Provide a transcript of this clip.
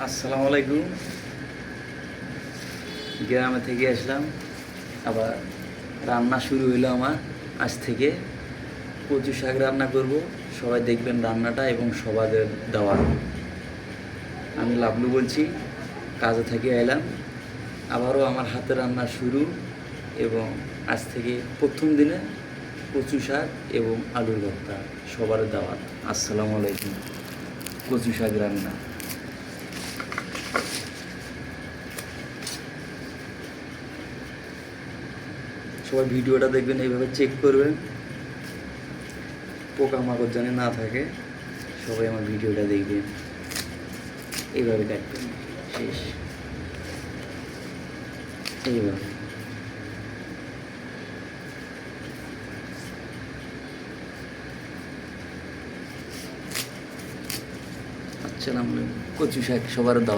আসসালামু আলাইকুম। গ্রামে থেকে আসলাম, আবার রান্না শুরু হইলো আমার আজ থেকে। কচু শাক রান্না করব, সবাই দেখবেন রান্নাটা এবং সবাদের দেওয়া। আমি লাবলু বলছি, কাজে থেকে এলাম। আবারও আমার হাতে রান্না শুরু, এবং আজ থেকে প্রথম দিনে কচু শাক এবং আলুর ভর্তা সবার দাওয়াত। আসসালামু আলাইকুম। কচু শাক রান্না। সবাই ভিডিওটা দেখবেন, এইভাবে চেক করবেন, পোকামাকড় যেন না থাকে। সবাই আমার ভিডিওটা দেখবেন, এইভাবে কাটবেন। শেষ এইভাবে। আচ্ছা, নাম কচু শাক সবার দাওয়া।